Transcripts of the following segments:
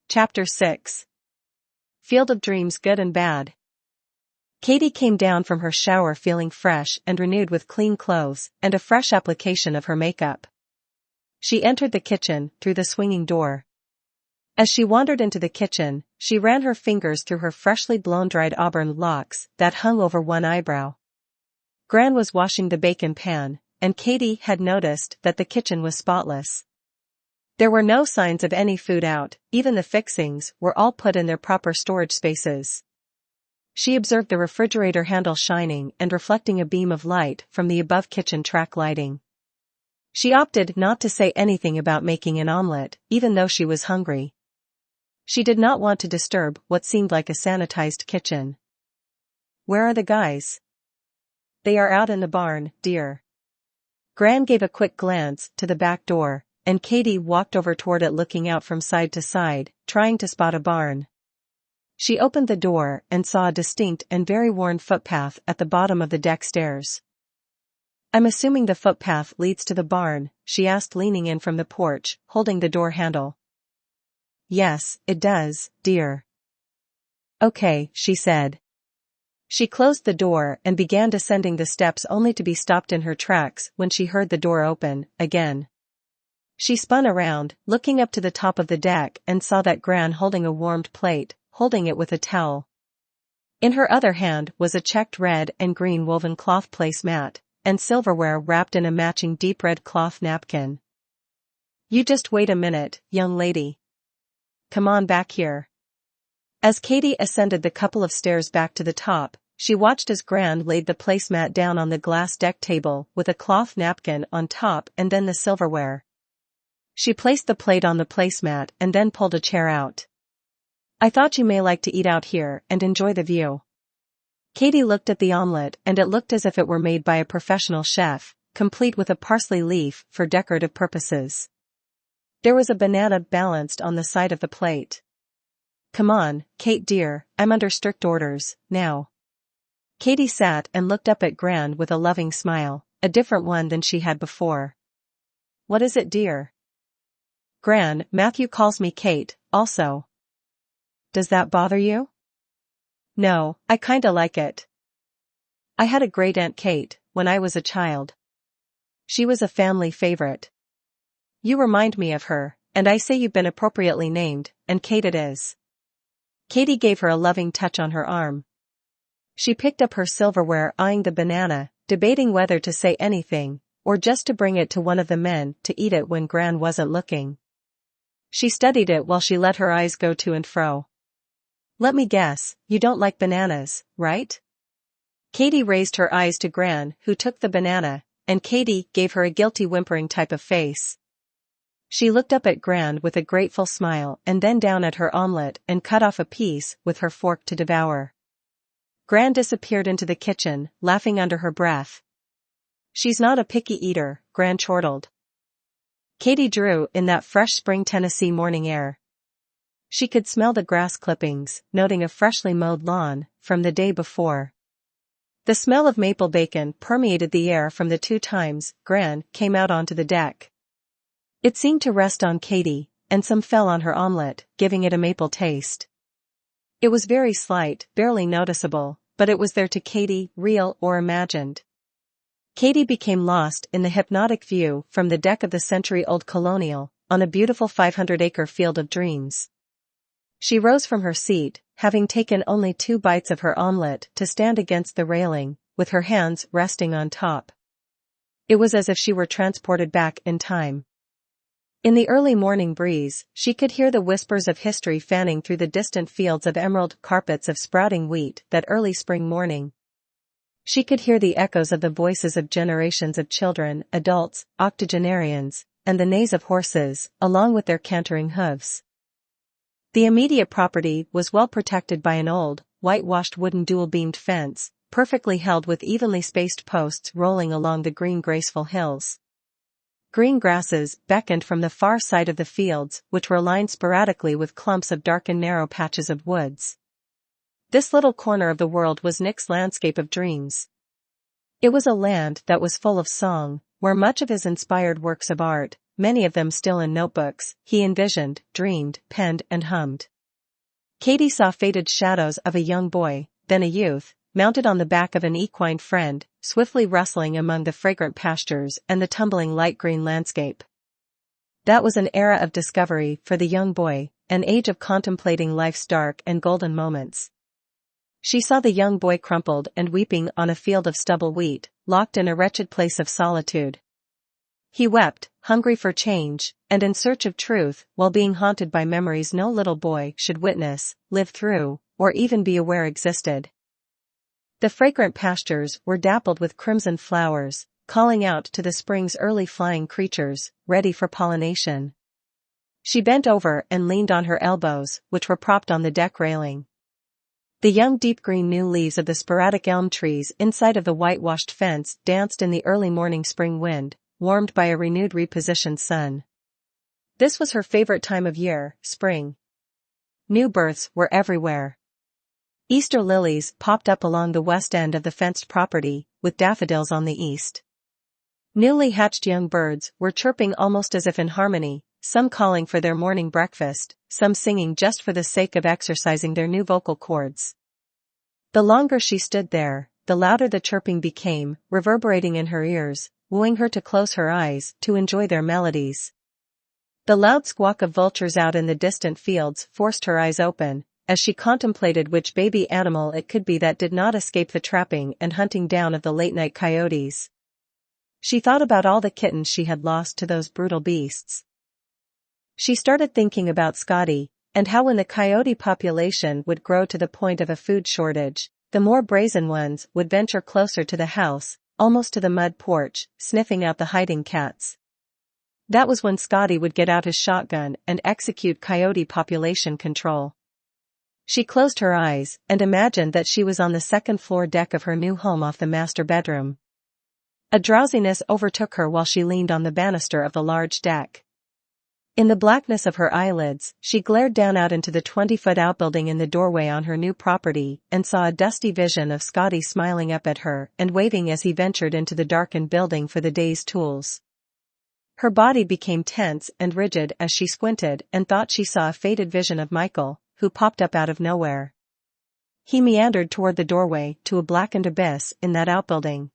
Chapter 6. Field of Dreams Good and Bad. Katie came down from her shower feeling fresh and renewed with clean clothes and a fresh application of her makeup. She entered the kitchen through the swinging door. As she wandered into the kitchen, she ran her fingers through her freshly blown-dried auburn locks that hung over one eyebrow. Gran was washing the bacon pan, and Katie had noticed that the kitchen was spotless. There were no signs of any food out, even the fixings were all put in their proper storage spaces. She observed the refrigerator handle shining and reflecting a beam of light from the above kitchen track lighting. She opted not to say anything about making an omelet, even though she was hungry. She did not want to disturb what seemed like a sanitized kitchen. "Where are the guys?" "They are out in the barn, dear." Gran gave a quick glance to the back door, and Katie walked over toward it looking out from side to side, trying to spot a barn. She opened the door and saw a distinct and very worn footpath at the bottom of the deck stairs. "I'm assuming the footpath leads to the barn," she asked leaning in from the porch, holding the door handle. "Yes, it does, dear." "Okay," she said. She closed the door and began descending the steps only to be stopped in her tracks when she heard the door open, again. She spun around, looking up to the top of the deck and saw that Gran holding a warmed plate, holding it with a towel. In her other hand was a checked red and green woven cloth placemat, and silverware wrapped in a matching deep red cloth napkin. "You just wait a minute, young lady. Come on back here." As Katie ascended the couple of stairs back to the top, she watched as Gran laid the placemat down on the glass deck table with a cloth napkin on top and then the silverware. She placed the plate on the placemat and then pulled a chair out. "I thought you may like to eat out here and enjoy the view." Katie looked at the omelet and it looked as if it were made by a professional chef, complete with a parsley leaf for decorative purposes. There was a banana balanced on the side of the plate. "Come on, Kate dear, I'm under strict orders, now." Katie sat and looked up at Gran with a loving smile, a different one than she had before. "What is it, dear?" "Gran, Matthew calls me Kate, also." "Does that bother you?" "No, I kinda like it. I had a great Aunt Kate, when I was a child. She was a family favorite. You remind me of her, and I say you've been appropriately named, and Kate it is." Katie gave her a loving touch on her arm. She picked up her silverware eyeing the banana, debating whether to say anything, or just to bring it to one of the men to eat it when Gran wasn't looking. She studied it while she let her eyes go to and fro. "Let me guess, you don't like bananas, right?" Katie raised her eyes to Gran, who took the banana, and Katie gave her a guilty whimpering type of face. She looked up at Gran with a grateful smile and then down at her omelet and cut off a piece with her fork to devour. Gran disappeared into the kitchen, laughing under her breath. "She's not a picky eater," Gran chortled. Katie drew in that fresh spring Tennessee morning air. She could smell the grass clippings, noting a freshly mowed lawn from the day before. The smell of maple bacon permeated the air from the 2 times Gran came out onto the deck. It seemed to rest on Katie, and some fell on her omelet, giving it a maple taste. It was very slight, barely noticeable, but it was there to Katie, real or imagined. Katie became lost in the hypnotic view from the deck of the century-old Colonial, on a beautiful 500-acre field of dreams. She rose from her seat, having taken only 2 bites of her omelet to stand against the railing, with her hands resting on top. It was as if she were transported back in time. In the early morning breeze, she could hear the whispers of history fanning through the distant fields of emerald carpets of sprouting wheat that early spring morning. She could hear the echoes of the voices of generations of children, adults, octogenarians, and the neighs of horses, along with their cantering hooves. The immediate property was well protected by an old, whitewashed wooden dual-beamed fence, perfectly held with evenly spaced posts rolling along the green graceful hills. Green grasses beckoned from the far side of the fields, which were lined sporadically with clumps of dark and narrow patches of woods. This little corner of the world was Nick's landscape of dreams. It was a land that was full of song, where much of his inspired works of art, many of them still in notebooks, he envisioned, dreamed, penned and hummed. Katy saw faded shadows of a young boy, then a youth, mounted on the back of an equine friend, swiftly rustling among the fragrant pastures and the tumbling light green landscape. That was an era of discovery for the young boy, an age of contemplating life's dark and golden moments. She saw the young boy crumpled and weeping on a field of stubble wheat, locked in a wretched place of solitude. He wept, hungry for change, and in search of truth, while being haunted by memories no little boy should witness, live through, or even be aware existed. The fragrant pastures were dappled with crimson flowers, calling out to the spring's early flying creatures, ready for pollination. She bent over and leaned on her elbows, which were propped on the deck railing. The young deep green new leaves of the sporadic elm trees inside of the whitewashed fence danced in the early morning spring wind, warmed by a renewed repositioned sun. This was her favorite time of year, spring. New births were everywhere. Easter lilies popped up along the west end of the fenced property, with daffodils on the east. Newly hatched young birds were chirping almost as if in harmony, some calling for their morning breakfast, some singing just for the sake of exercising their new vocal cords. The longer she stood there, the louder the chirping became, reverberating in her ears, wooing her to close her eyes to enjoy their melodies. The loud squawk of vultures out in the distant fields forced her eyes open, as she contemplated which baby animal it could be that did not escape the trapping and hunting down of the late-night coyotes. She thought about all the kittens she had lost to those brutal beasts. She started thinking about Scotty, and how when the coyote population would grow to the point of a food shortage, the more brazen ones would venture closer to the house, almost to the mud porch, sniffing out the hiding cats. That was when Scotty would get out his shotgun and execute coyote population control. She closed her eyes and imagined that she was on the second-floor deck of her new home off the master bedroom. A drowsiness overtook her while she leaned on the banister of the large deck. In the blackness of her eyelids, she glared down out into the 20-foot outbuilding in the doorway on her new property and saw a dusty vision of Scotty smiling up at her and waving as he ventured into the darkened building for the day's tools. Her body became tense and rigid as she squinted and thought she saw a faded vision of Michael, who popped up out of nowhere. He meandered toward the doorway to a blackened abyss in that outbuilding.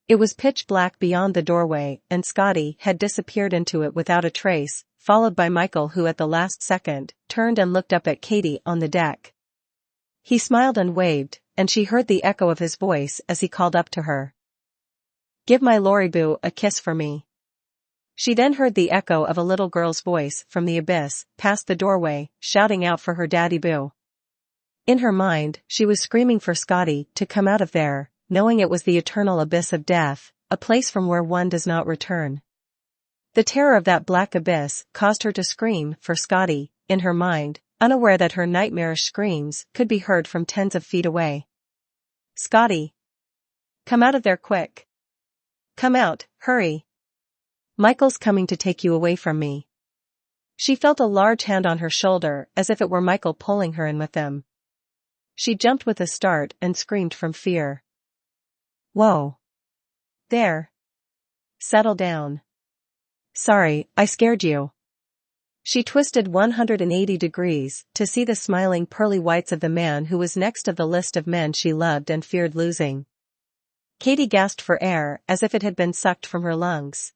It was pitch black beyond the doorway, and Scotty had disappeared into it without a trace, followed by Michael, who at the last second turned and looked up at Katy on the deck. He smiled and waved, and she heard the echo of his voice as he called up to her. "Give my Lori Boo a kiss for me." She then heard the echo of a little girl's voice from the abyss, past the doorway, shouting out for her daddy Boo. In her mind, she was screaming for Scotty to come out of there, knowing it was the eternal abyss of death, a place from where one does not return. The terror of that black abyss caused her to scream for Scotty, in her mind, unaware that her nightmarish screams could be heard from tens of feet away. "Scotty! Come out of there quick! Come out, hurry! Michael's coming to take you away from me." She felt a large hand on her shoulder as if it were Michael pulling her in with them. She jumped with a start and screamed from fear. "Whoa! There! Settle down. Sorry, I scared you." She twisted 180 degrees to see the smiling pearly whites of the man who was next of the list of men she loved and feared losing. Katy gasped for air as if it had been sucked from her lungs.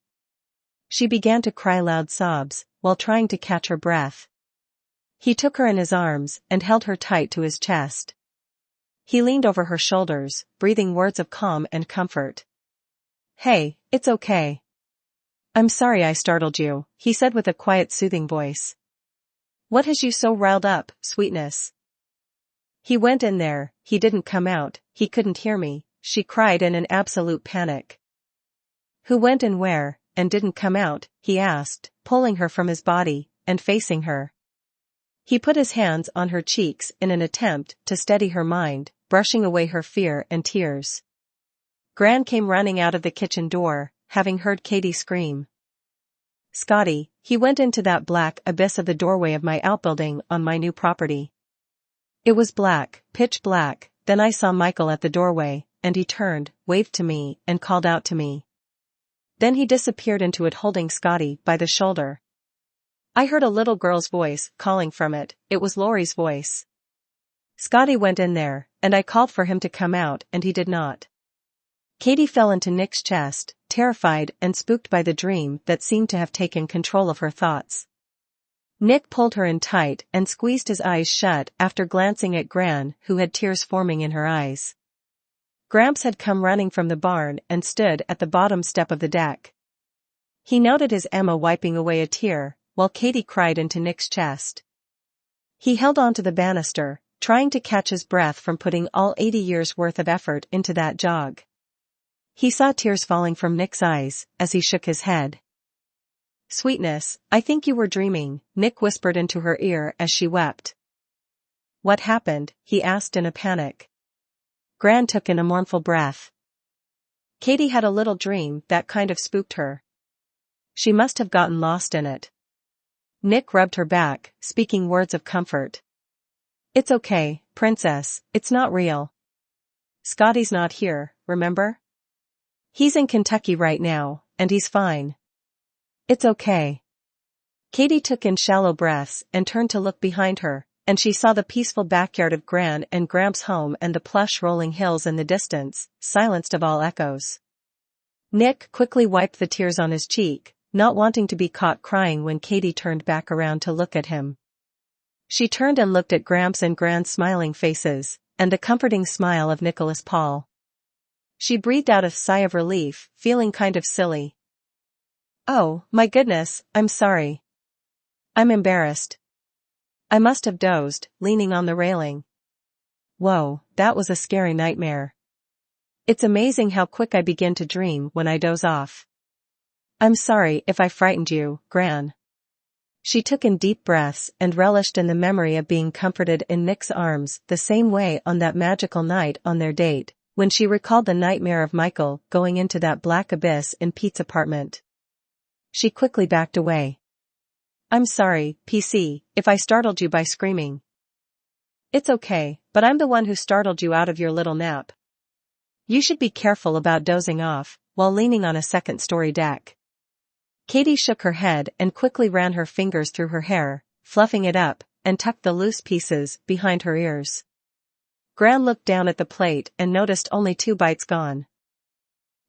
She began to cry loud sobs, while trying to catch her breath. He took her in his arms and held her tight to his chest. He leaned over her shoulders, breathing words of calm and comfort. "Hey, it's okay. I'm sorry I startled you," he said with a quiet, soothing voice. "What has you so riled up, sweetness?" "He went in there, he didn't come out, he couldn't hear me," she cried in an absolute panic. "Who went in where, and didn't come out?" he asked, pulling her from his body, and facing her. He put his hands on her cheeks in an attempt to steady her mind, brushing away her fear and tears. Gran came running out of the kitchen door, having heard Katy scream. "Scotty, he went into that black abyss of the doorway of my outbuilding on my new property. It was black, pitch black, then I saw Michael at the doorway, and he turned, waved to me, and called out to me. Then he disappeared into it holding Scotty by the shoulder. I heard a little girl's voice calling from it. It was Laurie's voice. Scotty went in there, and I called for him to come out and he did not. Katie fell into Nick's chest, terrified and spooked by the dream that seemed to have taken control of her thoughts. Nick pulled her in tight and squeezed his eyes shut after glancing at Gran, who had tears forming in her eyes. Gramps had come running from the barn and stood at the bottom step of the deck. He noted his Emma wiping away a tear, while Katie cried into Nick's chest. He held on to the banister, trying to catch his breath from putting all 80 years' worth of effort into that jog. He saw tears falling from Nick's eyes as he shook his head. Sweetness, I think you were dreaming, Nick whispered into her ear as she wept. What happened? He asked in a panic. Gran took in a mournful breath. Katie had a little dream that kind of spooked her. She must have gotten lost in it. Nick rubbed her back, speaking words of comfort. It's okay, princess, it's not real. Scotty's not here, remember? He's in Kentucky right now, and he's fine. It's okay. Katie took in shallow breaths and turned to look behind her, and she saw the peaceful backyard of Gran and Gramps' home and the plush rolling hills in the distance, silenced of all echoes. Nick quickly wiped the tears on his cheek, not wanting to be caught crying when Katie turned back around to look at him. She turned and looked at Gramps and Gran's smiling faces, and the comforting smile of Nicholas Paul. She breathed out a sigh of relief, feeling kind of silly. Oh, my goodness, I'm sorry. I'm embarrassed. I must have dozed, leaning on the railing. Whoa, that was a scary nightmare. It's amazing how quick I begin to dream when I doze off. I'm sorry if I frightened you, Gran. She took in deep breaths and relished in the memory of being comforted in Nick's arms the same way on that magical night on their date, when she recalled the nightmare of Michael going into that black abyss in Pete's apartment. She quickly backed away. I'm sorry, PC, if I startled you by screaming. It's okay, but I'm the one who startled you out of your little nap. You should be careful about dozing off while leaning on a second-story deck. Katie shook her head and quickly ran her fingers through her hair, fluffing it up, and tucked the loose pieces behind her ears. Gran looked down at the plate and noticed only 2 bites gone.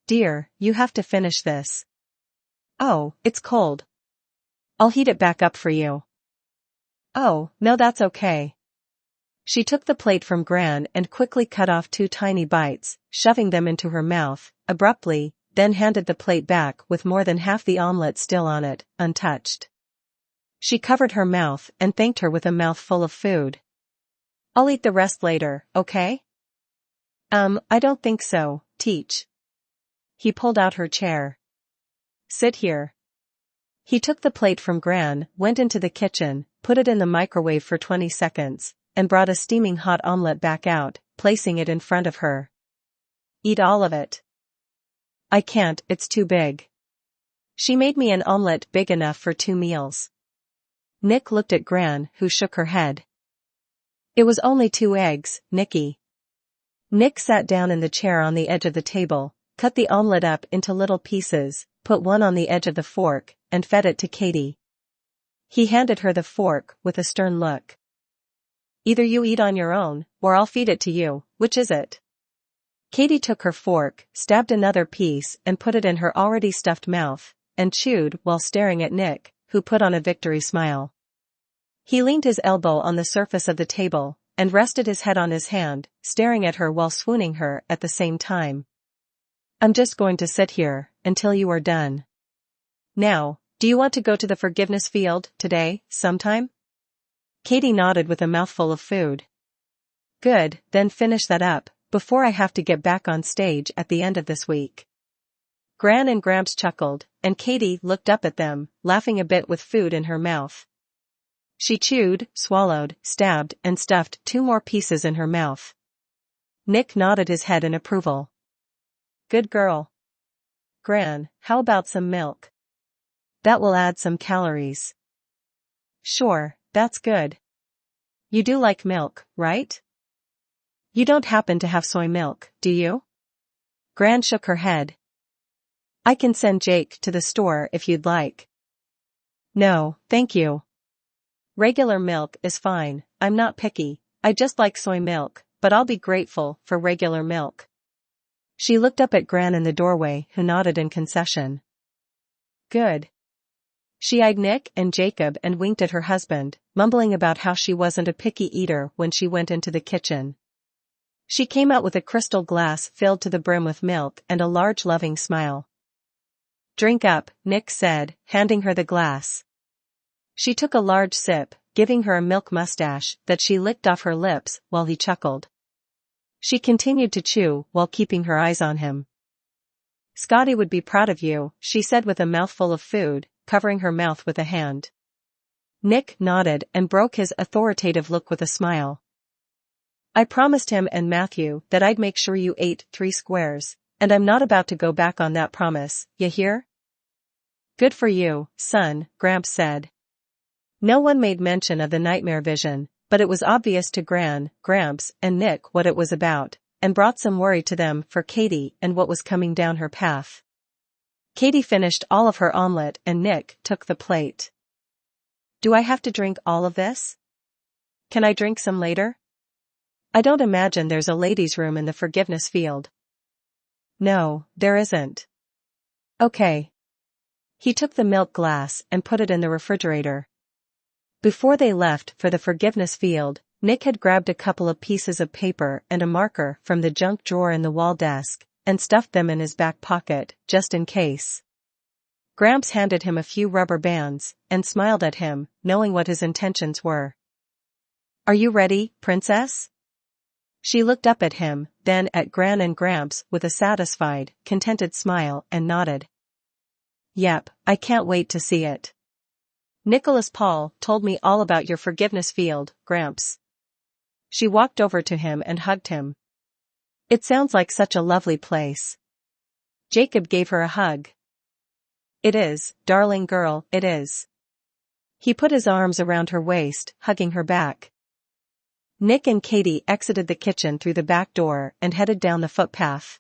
Dear, you have to finish this. Oh, it's cold. I'll heat it back up for you. Oh, no, that's okay. She took the plate from Gran and quickly cut off 2 tiny bites, shoving them into her mouth, abruptly, then handed the plate back with more than half the omelet still on it, untouched. She covered her mouth and thanked her with a mouthful of food. I'll eat the rest later, okay? I don't think so, Teach. He pulled out her chair. Sit here. He took the plate from Gran, went into the kitchen, put it in the microwave for 20 seconds, and brought a steaming hot omelet back out, placing it in front of her. Eat all of it. I can't, it's too big. She made me an omelet big enough for 2 meals. Nick looked at Gran, who shook her head. It was only 2 eggs, Nicky. Nick sat down in the chair on the edge of the table, cut the omelet up into little pieces, put one on the edge of the fork, and fed it to Katie. He handed her the fork with a stern look. Either you eat on your own, or I'll feed it to you, which is it? Katie took her fork, stabbed another piece and put it in her already stuffed mouth, and chewed while staring at Nick, who put on a victory smile. He leaned his elbow on the surface of the table, and rested his head on his hand, staring at her while swooning her at the same time. I'm just going to sit here, until you are done. Now, do you want to go to the forgiveness field, today, sometime? Katie nodded with a mouthful of food. Good, then finish that up, before I have to get back on stage at the end of this week. Gran and Gramps chuckled, and Katie looked up at them, laughing a bit with food in her mouth. She chewed, swallowed, stabbed, and stuffed 2 more pieces in her mouth. Nick nodded his head in approval. Good girl. Gran, how about some milk? That will add some calories. Sure, that's good. You do like milk, right? You don't happen to have soy milk, do you? Gran shook her head. I can send Jake to the store if you'd like. No, thank you. Regular milk is fine, I'm not picky, I just like soy milk, but I'll be grateful for regular milk. She looked up at Gran in the doorway, who nodded in concession. Good. She eyed Nick and Jacob and winked at her husband, mumbling about how she wasn't a picky eater when she went into the kitchen. She came out with a crystal glass filled to the brim with milk and a large loving smile. Drink up, Nick said, handing her the glass. She took a large sip, giving her a milk mustache that she licked off her lips while he chuckled. She continued to chew while keeping her eyes on him. Scotty would be proud of you, she said with a mouthful of food, covering her mouth with a hand. Nick nodded and broke his authoritative look with a smile. I promised him and Matthew that I'd make sure you ate 3 squares, and I'm not about to go back on that promise, ya hear? Good for you, son, Gramps said. No one made mention of the nightmare vision, but it was obvious to Gran, Gramps, and Nick what it was about, and brought some worry to them for Katie and what was coming down her path. Katie finished all of her omelet and Nick took the plate. Do I have to drink all of this? Can I drink some later? I don't imagine there's a ladies' room in the forgiveness field. No, there isn't. Okay. He took the milk glass and put it in the refrigerator. Before they left for the forgiveness field, Nick had grabbed a couple of pieces of paper and a marker from the junk drawer in the wall desk, and stuffed them in his back pocket, just in case. Gramps handed him a few rubber bands, and smiled at him, knowing what his intentions were. Are you ready, princess? She looked up at him, then at Gran and Gramps with a satisfied, contented smile and nodded. Yep, I can't wait to see it. Nicholas Paul told me all about your forgiveness field, Gramps. She walked over to him and hugged him. It sounds like such a lovely place. Jacob gave her a hug. It is, darling girl, it is. He put his arms around her waist, hugging her back. Nick and Katie exited the kitchen through the back door and headed down the footpath.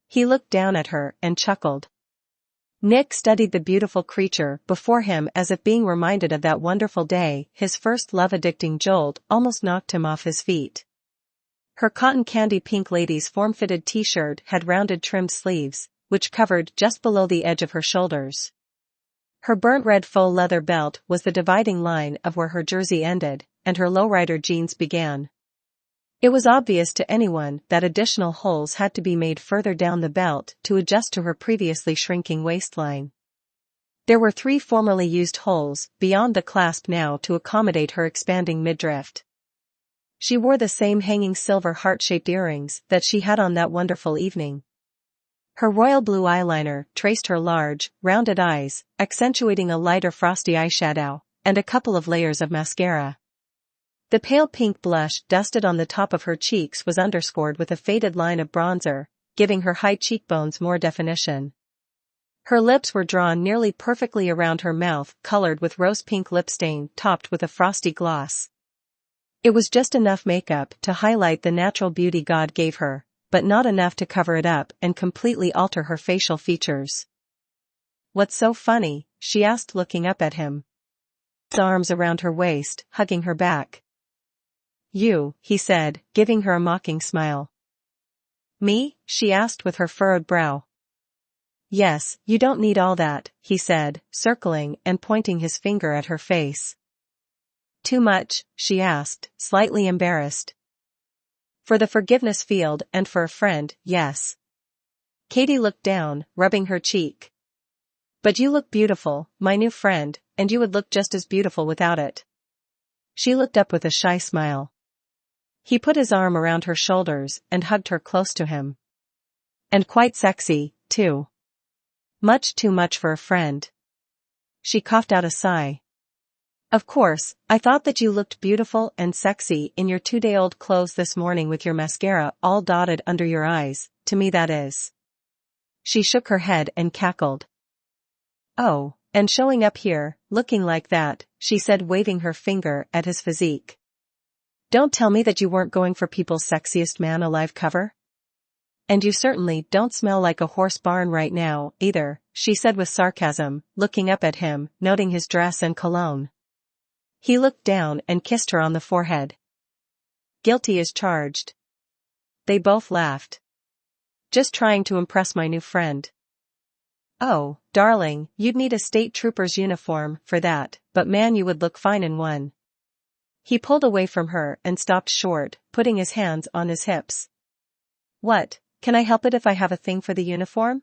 He looked down at her and chuckled. Nick studied the beautiful creature before him as if being reminded of that wonderful day his first love-addicting jolt almost knocked him off his feet. Her cotton candy pink ladies form-fitted t-shirt had rounded trimmed sleeves, which covered just below the edge of her shoulders. Her burnt red faux leather belt was the dividing line of where her jersey ended, and her lowrider jeans began. It was obvious to anyone that additional holes had to be made further down the belt to adjust to her previously shrinking waistline. There were 3 formerly used holes beyond the clasp now to accommodate her expanding midriff. She wore the same hanging silver heart-shaped earrings that she had on that wonderful evening. Her royal blue eyeliner traced her large, rounded eyes, accentuating a lighter frosty eyeshadow, and a couple of layers of mascara. The pale pink blush dusted on the top of her cheeks was underscored with a faded line of bronzer, giving her high cheekbones more definition. Her lips were drawn nearly perfectly around her mouth, colored with rose pink lip stain topped with a frosty gloss. It was just enough makeup to highlight the natural beauty God gave her, but not enough to cover it up and completely alter her facial features. What's so funny? She asked, looking up at him. His arms around her waist, hugging her back. You, he said, giving her a mocking smile. Me? She asked with her furrowed brow. Yes, you don't need all that, he said, circling and pointing his finger at her face. Too much? She asked, slightly embarrassed. For the forgiveness field and for a friend, yes. Katie looked down, rubbing her cheek. But you look beautiful, my new friend, and you would look just as beautiful without it. She looked up with a shy smile. He put his arm around her shoulders and hugged her close to him. And quite sexy, too. Much too much for a friend. She coughed out a sigh. Of course, I thought that you looked beautiful and sexy in your 2-day-old clothes this morning with your mascara all dotted under your eyes, to me that is. She shook her head and cackled. Oh, and showing up here, looking like that, she said, waving her finger at his physique. Don't tell me that you weren't going for People's Sexiest Man Alive cover? And you certainly don't smell like a horse barn right now, either, she said with sarcasm, looking up at him, noting his dress and cologne. He looked down and kissed her on the forehead. Guilty as charged. They both laughed. Just trying to impress my new friend. Oh, darling, you'd need a state trooper's uniform for that, but man, you would look fine in one. He pulled away from her and stopped short, putting his hands on his hips. What, can I help it if I have a thing for the uniform?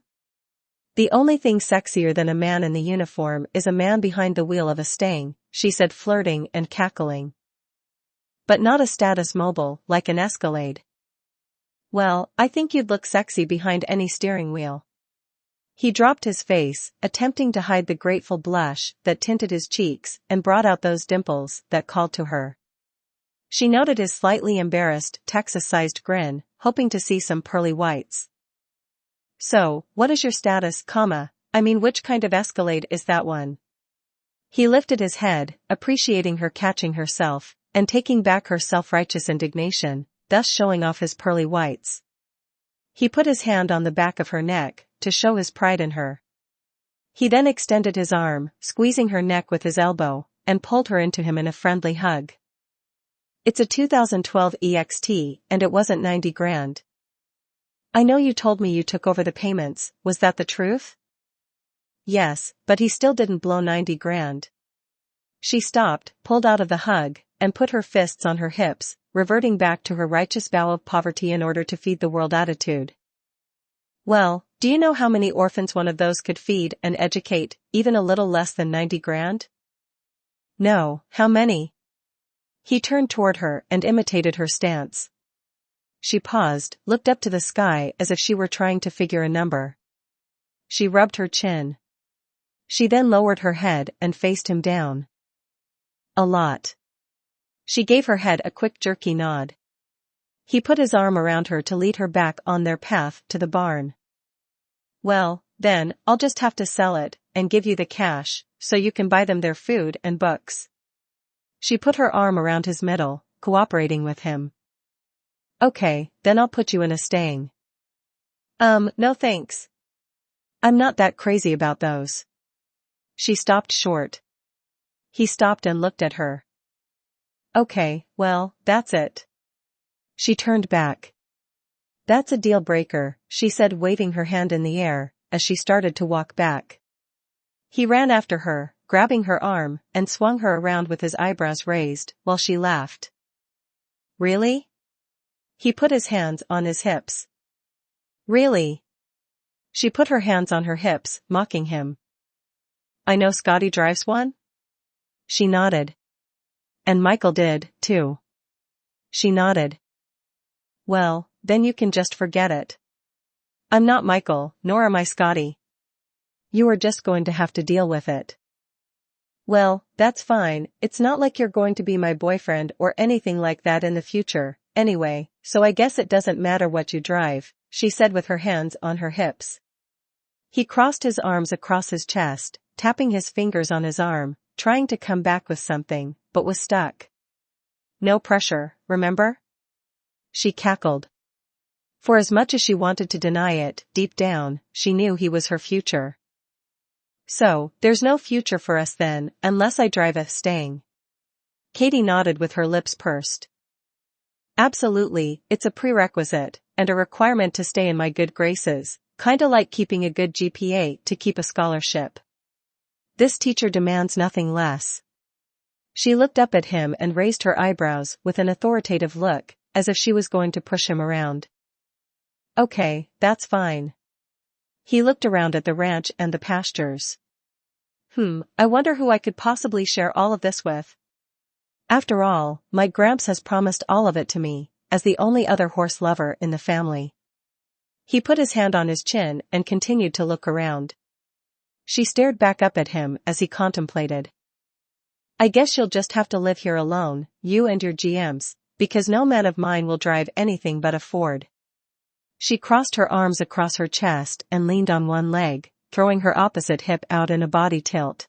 The only thing sexier than a man in the uniform is a man behind the wheel of a Stang, she said, flirting and cackling. But not a status mobile, like an Escalade. Well, I think you'd look sexy behind any steering wheel. He dropped his face, attempting to hide the grateful blush that tinted his cheeks and brought out those dimples that called to her. She noted his slightly embarrassed, Texas-sized grin, hoping to see some pearly whites. So, what is your status, I mean, which kind of Escalade is that one? He lifted his head, appreciating her catching herself, and taking back her self-righteous indignation, thus showing off his pearly whites. He put his hand on the back of her neck, to show his pride in her. He then extended his arm, squeezing her neck with his elbow, and pulled her into him in a friendly hug. It's a 2012 EXT, and it wasn't 90 grand. I know you told me you took over the payments, was that the truth? Yes, but he still didn't blow 90 grand. She stopped, pulled out of the hug, and put her fists on her hips, reverting back to her righteous vow of poverty in order to feed the world attitude. Well, do you know how many orphans one of those could feed and educate, even a little less than 90 grand? No, how many? He turned toward her and imitated her stance. She paused, looked up to the sky as if she were trying to figure a number. She rubbed her chin. She then lowered her head and faced him down. A lot. She gave her head a quick jerky nod. He put his arm around her to lead her back on their path to the barn. Well, then, I'll just have to sell it, and give you the cash, so you can buy them their food and books. She put her arm around his middle, cooperating with him. Okay, then I'll put you in a Stang. No thanks. I'm not that crazy about those. She stopped short. He stopped and looked at her. Okay, well, that's it. She turned back. That's a deal breaker, she said, waving her hand in the air, as she started to walk back. He ran after her, grabbing her arm, and swung her around with his eyebrows raised, while she laughed. Really? He put his hands on his hips. Really? She put her hands on her hips, mocking him. I know Scotty drives one? She nodded. And Michael did, too. She nodded. Well, then you can just forget it. I'm not Michael, nor am I Scotty. You are just going to have to deal with it. Well, that's fine, it's not like you're going to be my boyfriend or anything like that in the future, anyway, so I guess it doesn't matter what you drive, she said with her hands on her hips. He crossed his arms across his chest, tapping his fingers on his arm, trying to come back with something, but was stuck. No pressure, remember? She cackled. For as much as she wanted to deny it, deep down, she knew he was her future. So, there's no future for us then, unless I drive a Stang. Katie nodded with her lips pursed. Absolutely, it's a prerequisite, and a requirement to stay in my good graces, kinda like keeping a good GPA to keep a scholarship. This teacher demands nothing less. She looked up at him and raised her eyebrows with an authoritative look, as if she was going to push him around. Okay, that's fine. He looked around at the ranch and the pastures. I wonder who I could possibly share all of this with. After all, my Gramps has promised all of it to me, as the only other horse lover in the family. He put his hand on his chin and continued to look around. She stared back up at him as he contemplated. I guess you'll just have to live here alone, you and your GMs, because no man of mine will drive anything but a Ford. She crossed her arms across her chest and leaned on one leg, throwing her opposite hip out in a body tilt.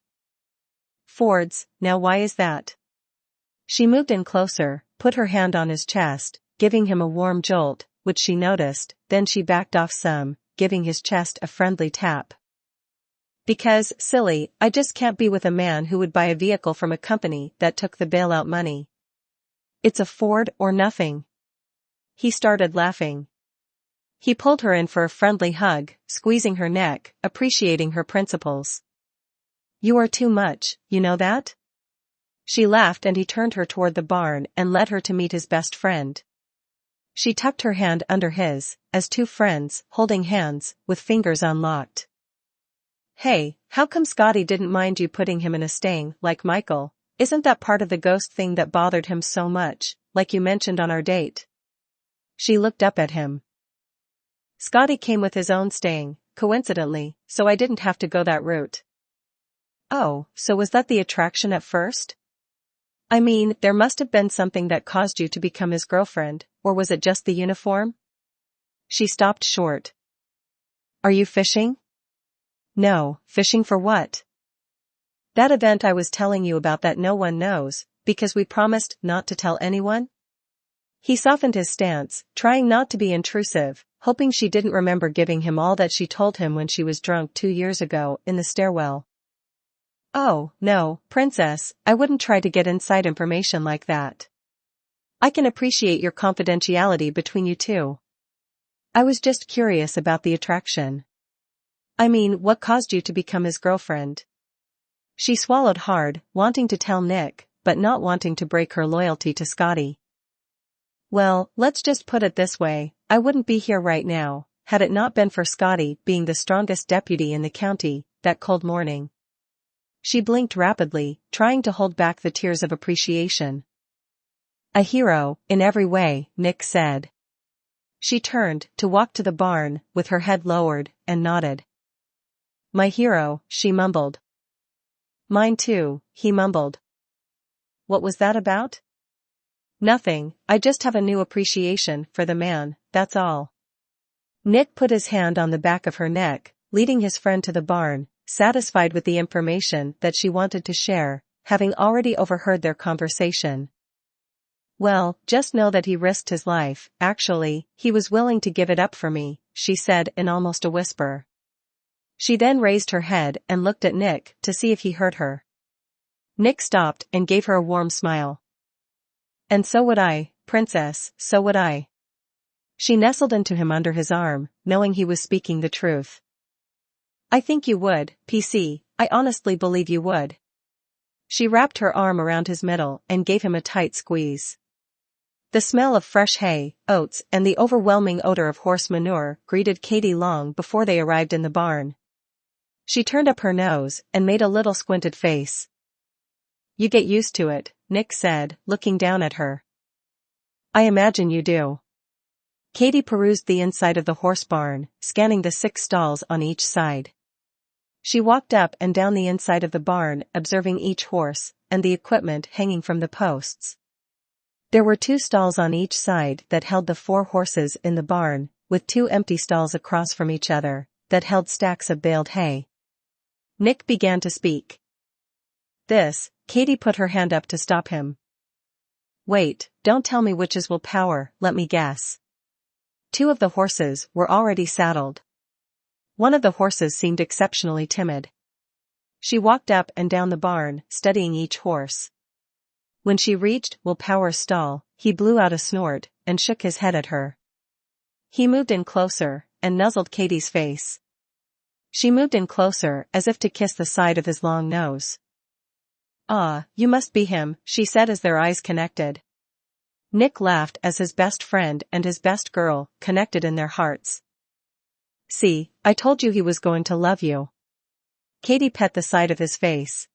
Fords, now why is that? She moved in closer, put her hand on his chest, giving him a warm jolt, which she noticed, then she backed off some, giving his chest a friendly tap. Because, silly, I just can't be with a man who would buy a vehicle from a company that took the bailout money. It's a Ford or nothing. He started laughing. He pulled her in for a friendly hug, squeezing her neck, appreciating her principles. You are too much, you know that? She laughed and he turned her toward the barn and led her to meet his best friend. She tucked her hand under his, as two friends, holding hands, with fingers unlocked. Hey, how come Scotty didn't mind you putting him in a stang, like Michael? Isn't that part of the ghost thing that bothered him so much, like you mentioned on our date? She looked up at him. Scotty came with his own stang, coincidentally, so I didn't have to go that route. Oh, so was that the attraction at first? I mean, there must have been something that caused you to become his girlfriend, or was it just the uniform? She stopped short. Are you fishing? No, fishing for what? That event I was telling you about that no one knows, because we promised not to tell anyone? He softened his stance, trying not to be intrusive, hoping she didn't remember giving him all that she told him when she was drunk 2 years ago in the stairwell. Oh, no, princess, I wouldn't try to get inside information like that. I can appreciate your confidentiality between you two. I was just curious about the attraction. I mean, what caused you to become his girlfriend? She swallowed hard, wanting to tell Nick, but not wanting to break her loyalty to Scotty. Well, let's just put it this way, I wouldn't be here right now, had it not been for Scotty being the strongest deputy in the county, that cold morning. She blinked rapidly, trying to hold back the tears of appreciation. A hero, in every way, Nick said. She turned, to walk to the barn, with her head lowered, and nodded. My hero, she mumbled. Mine too, he mumbled. What was that about? Nothing, I just have a new appreciation for the man, that's all. Nick put his hand on the back of her neck, leading his friend to the barn, satisfied with the information that she wanted to share, having already overheard their conversation. Well, just know that he risked his life, actually, he was willing to give it up for me, she said in almost a whisper. She then raised her head and looked at Nick to see if he heard her. Nick stopped and gave her a warm smile. And so would I, princess, so would I. She nestled into him under his arm, knowing he was speaking the truth. I think you would, PC, I honestly believe you would. She wrapped her arm around his middle and gave him a tight squeeze. The smell of fresh hay, oats, and the overwhelming odor of horse manure greeted Katie long before they arrived in the barn. She turned up her nose and made a little squinted face. You get used to it, Nick said, looking down at her. I imagine you do. Katie perused the inside of the horse barn, scanning the 6 stalls on each side. She walked up and down the inside of the barn, observing each horse, and the equipment hanging from the posts. There were 2 stalls on each side that held the 4 horses in the barn, with 2 empty stalls across from each other, that held stacks of baled hay. Nick began to speak. Katie put her hand up to stop him. Wait, don't tell me whiches will power, let me guess. 2 of the horses were already saddled. One of the horses seemed exceptionally timid. She walked up and down the barn, studying each horse. When she reached Will Power's stall, he blew out a snort, and shook his head at her. He moved in closer, and nuzzled Katie's face. She moved in closer as if to kiss the side of his long nose. Ah, you must be him, she said as their eyes connected. Nick laughed as his best friend and his best girl connected in their hearts. See, I told you he was going to love you. Katie pet the side of his face.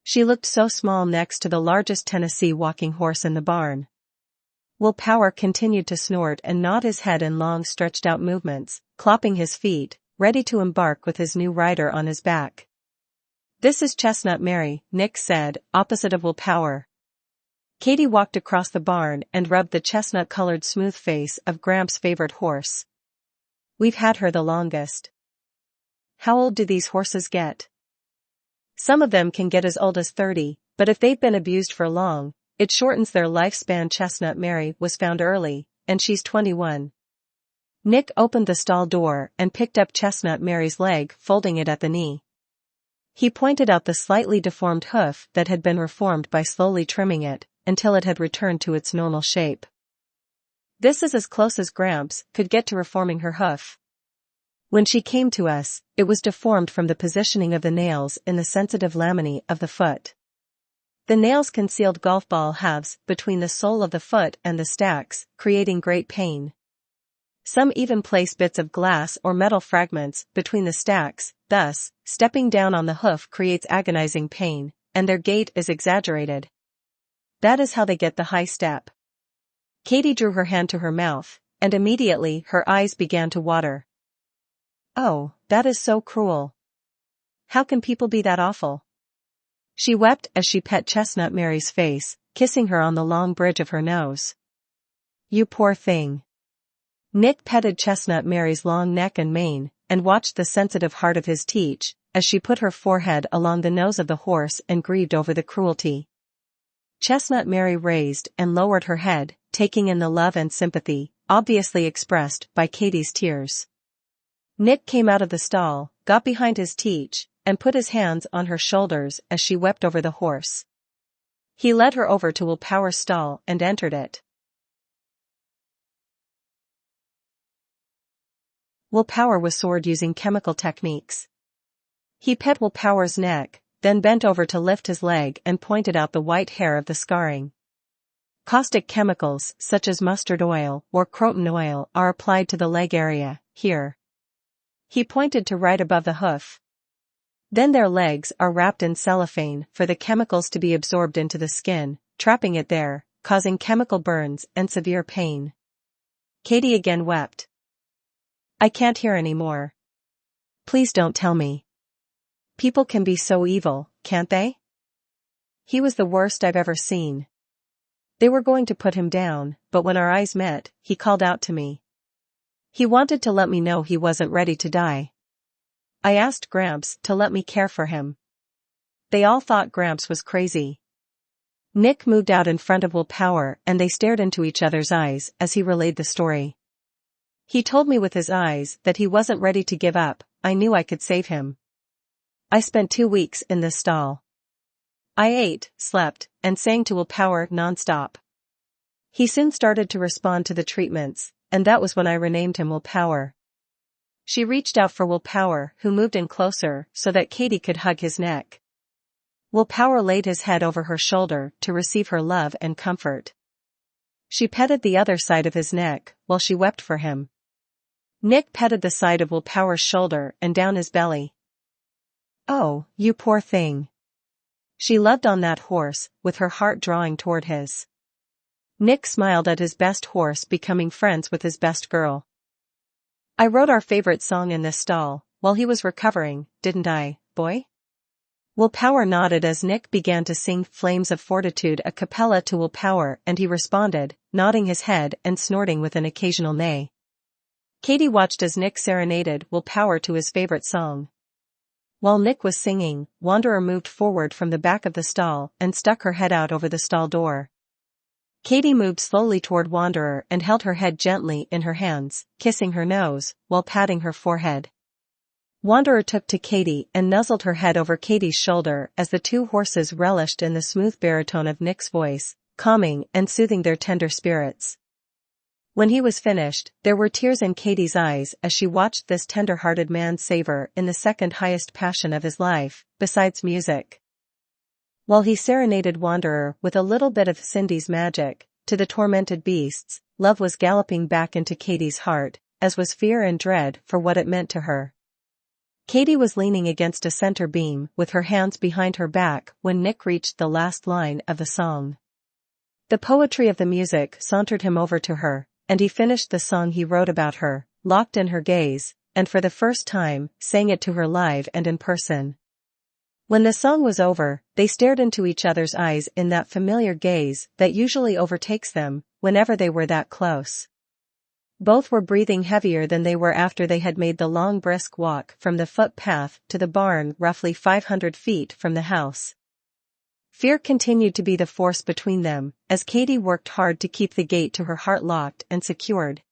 She looked so small next to the largest Tennessee walking horse in the barn. Will Power continued to snort and nod his head in long stretched out movements, clopping his feet, ready to embark with his new rider on his back. This is Chestnut Mary, Nick said, opposite of Will Power. Katie walked across the barn and rubbed the chestnut-colored smooth face of Gramps' favorite horse. We've had her the longest. How old do these horses get? Some of them can get as old as 30, but if they've been abused for long, it shortens their lifespan. Chestnut Mary was found early, and she's 21, Nick opened the stall door and picked up Chestnut Mary's leg, folding it at the knee. He pointed out the slightly deformed hoof that had been reformed by slowly trimming it, until it had returned to its normal shape. This is as close as Gramps could get to reforming her hoof. When she came to us, it was deformed from the positioning of the nails in the sensitive laminae of the foot. The nails concealed golf ball halves between the sole of the foot and the stacks, creating great pain. Some even place bits of glass or metal fragments between the stacks, thus, stepping down on the hoof creates agonizing pain, and their gait is exaggerated. That is how they get the high step. Katie drew her hand to her mouth, and immediately her eyes began to water. Oh, that is so cruel. How can people be that awful? She wept as she pet Chestnut Mary's face, kissing her on the long bridge of her nose. You poor thing. Nick petted Chestnut Mary's long neck and mane, and watched the sensitive heart of his teach, as she put her forehead along the nose of the horse and grieved over the cruelty. Chestnut Mary raised and lowered her head, taking in the love and sympathy, obviously expressed by Katie's tears. Nick came out of the stall, got behind his teach, and put his hands on her shoulders as she wept over the horse. He led her over to Willpower's stall and entered it. Willpower was sored using chemical techniques. He pet Willpower's neck, then bent over to lift his leg and pointed out the white hair of the scarring. Caustic chemicals, such as mustard oil or croton oil, are applied to the leg area, here. He pointed to right above the hoof. Then their legs are wrapped in cellophane for the chemicals to be absorbed into the skin, trapping it there, causing chemical burns and severe pain. Katie again wept. I can't hear any more. Please don't tell me. People can be so evil, can't they? He was the worst I've ever seen. They were going to put him down, but when our eyes met, he called out to me. He wanted to let me know he wasn't ready to die. I asked Gramps to let me care for him. They all thought Gramps was crazy. Nick moved out in front of Willpower and they stared into each other's eyes as he relayed the story. He told me with his eyes that he wasn't ready to give up. I knew I could save him. I spent 2 weeks in this stall. I ate, slept, and sang to Willpower non-stop. He soon started to respond to the treatments, and that was when I renamed him Willpower. She reached out for Willpower, who moved in closer so that Katie could hug his neck. Willpower laid his head over her shoulder to receive her love and comfort. She petted the other side of his neck while she wept for him. Nick petted the side of Willpower's shoulder and down his belly. Oh, you poor thing. She loved on that horse, with her heart drawing toward his. Nick smiled at his best horse becoming friends with his best girl. I wrote our favorite song in this stall, while he was recovering, didn't I, boy? Willpower nodded as Nick began to sing Flames of Fortitude a cappella to Willpower, and he responded, nodding his head and snorting with an occasional neigh. Katie watched as Nick serenaded Willpower to his favorite song. While Nick was singing, Wanderer moved forward from the back of the stall and stuck her head out over the stall door. Katie moved slowly toward Wanderer and held her head gently in her hands, kissing her nose, while patting her forehead. Wanderer took to Katie and nuzzled her head over Katie's shoulder as the two horses relished in the smooth baritone of Nick's voice, calming and soothing their tender spirits. When he was finished, there were tears in Katie's eyes as she watched this tender-hearted man savor in the second highest passion of his life, besides music. While he serenaded Wanderer with a little bit of Cindy's magic, to the tormented beasts, love was galloping back into Katie's heart, as was fear and dread for what it meant to her. Katie was leaning against a center beam with her hands behind her back when Nick reached the last line of the song. The poetry of the music sauntered him over to her, and he finished the song he wrote about her, locked in her gaze, and for the first time, sang it to her live and in person. When the song was over, they stared into each other's eyes in that familiar gaze that usually overtakes them whenever they were that close. Both were breathing heavier than they were after they had made the long brisk walk from the footpath to the barn roughly 500 feet from the house. Fear continued to be the force between them, as Katie worked hard to keep the gate to her heart locked and secured.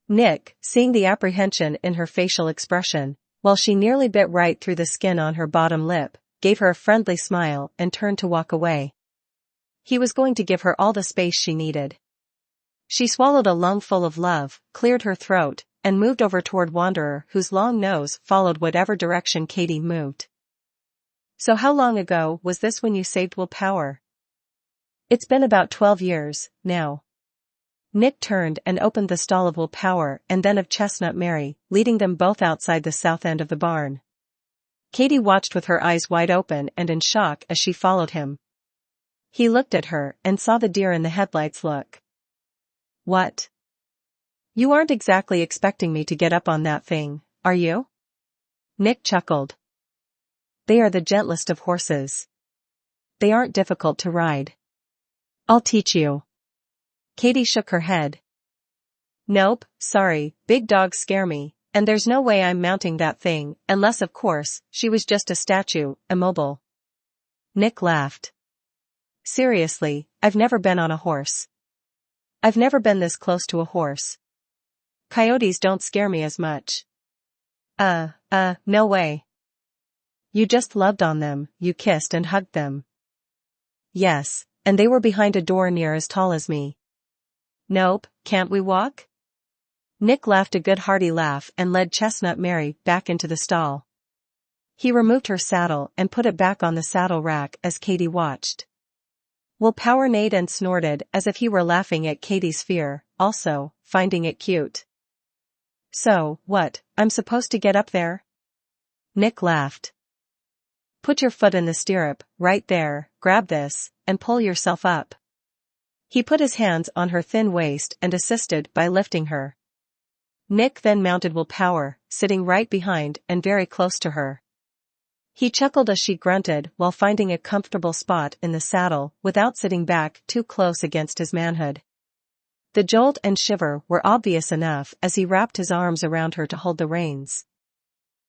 Nick, seeing the apprehension in her facial expression, while she nearly bit right through the skin on her bottom lip, gave her a friendly smile and turned to walk away. He was going to give her all the space she needed. She swallowed a lungful of love, cleared her throat, and moved over toward Wanderer, whose long nose followed whatever direction Katie moved. So how long ago was this when you saved Willpower? It's been about 12 years, now. Nick turned and opened the stall of Willpower and then of Chestnut Mary, leading them both outside the south end of the barn. Katie watched with her eyes wide open and in shock as she followed him. He looked at her and saw the deer in the headlights look. What? You aren't exactly expecting me to get up on that thing, are you? Nick chuckled. They are the gentlest of horses. They aren't difficult to ride. I'll teach you. Katie shook her head. Nope, sorry, big dogs scare me, and there's no way I'm mounting that thing, unless of course, she was just a statue, immobile. Nick laughed. Seriously, I've never been on a horse. I've never been this close to a horse. Coyotes don't scare me as much. No way. You just loved on them, you kissed and hugged them. Yes, and they were behind a door near as tall as me. Nope, can't we walk? Nick laughed a good hearty laugh and led Chestnut Mary back into the stall. He removed her saddle and put it back on the saddle rack as Katie watched. Willpower neighed and snorted as if he were laughing at Katie's fear, also, finding it cute. So, what, I'm supposed to get up there? Nick laughed. Put your foot in the stirrup, right there, grab this, and pull yourself up. He put his hands on her thin waist and assisted by lifting her. Nick then mounted Willpower, sitting right behind and very close to her. He chuckled as she grunted while finding a comfortable spot in the saddle without sitting back too close against his manhood. The jolt and shiver were obvious enough as he wrapped his arms around her to hold the reins.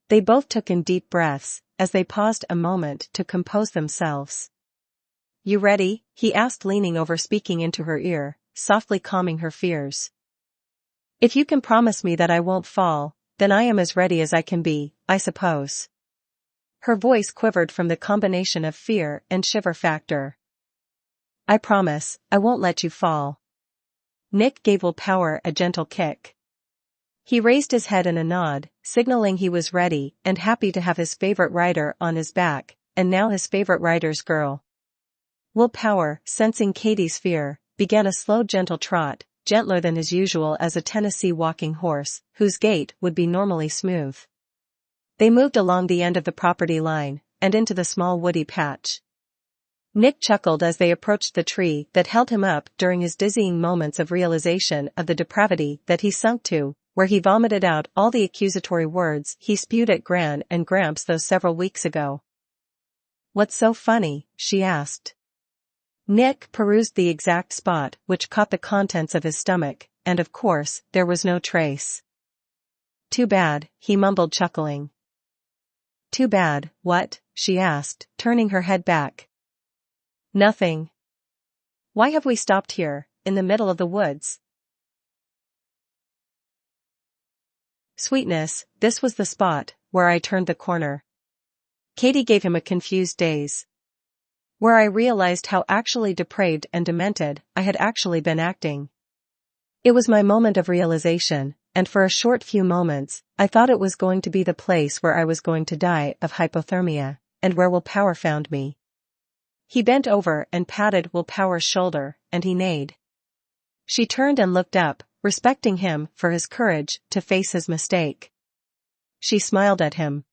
They both took in deep breaths, as they paused a moment to compose themselves. You ready? He asked, leaning over, speaking into her ear, softly calming her fears. If you can promise me that I won't fall, then I am as ready as I can be, I suppose. Her voice quivered from the combination of fear and shiver factor. I promise, I won't let you fall. Nick gave Willpower a gentle kick. He raised his head in a nod, signaling he was ready and happy to have his favorite rider on his back, and now his favorite rider's girl. Willpower, sensing Katie's fear, began a slow gentle trot, gentler than his usual as a Tennessee walking horse, whose gait would be normally smooth. They moved along the end of the property line, and into the small woody patch. Nick chuckled as they approached the tree that held him up during his dizzying moments of realization of the depravity that he sunk to, where he vomited out all the accusatory words he spewed at Gran and Gramps those several weeks ago. What's so funny? She asked. Nick perused the exact spot which caught the contents of his stomach, and of course, there was no trace. Too bad, he mumbled, chuckling. Too bad, what? She asked, turning her head back. Nothing. Why have we stopped here, in the middle of the woods? Sweetness, this was the spot, where I turned the corner. Katie gave him a confused daze. Where I realized how actually depraved and demented I had actually been acting. It was my moment of realization, and for a short few moments, I thought it was going to be the place where I was going to die of hypothermia, and where Willpower found me. He bent over and patted Willpower's shoulder, and he neighed. She turned and looked up, respecting him for his courage to face his mistake. She smiled at him.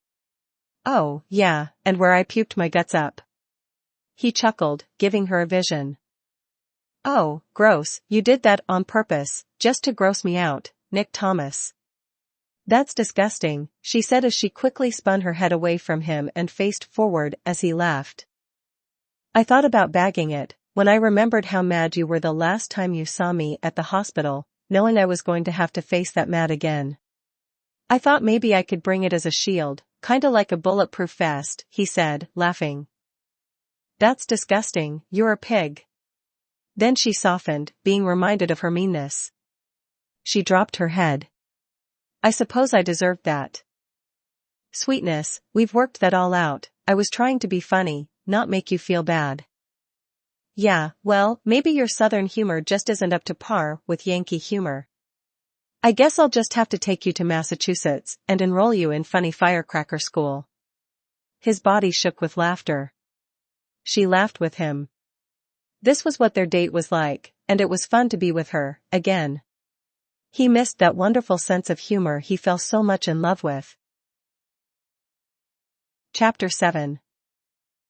Oh, yeah, and where I puked my guts up. He chuckled, giving her a vision. Oh, gross, you did that on purpose, just to gross me out, Nick Thomas. That's disgusting, she said as she quickly spun her head away from him and faced forward as he laughed. I thought about bagging it, when I remembered how mad you were the last time you saw me at the hospital, knowing I was going to have to face that mad again. I thought maybe I could bring it as a shield, kinda like a bulletproof vest, he said, laughing. That's disgusting, you're a pig. Then she softened, being reminded of her meanness. She dropped her head. I suppose I deserved that. Sweetness, we've worked that all out. I was trying to be funny, not make you feel bad. Yeah, well, maybe your Southern humor just isn't up to par with Yankee humor. I guess I'll just have to take you to Massachusetts and enroll you in funny firecracker school. His body shook with laughter. She laughed with him. This was what their date was like, and it was fun to be with her, again. He missed that wonderful sense of humor he fell so much in love with. Chapter 7.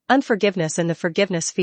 Unforgiveness and the Forgiveness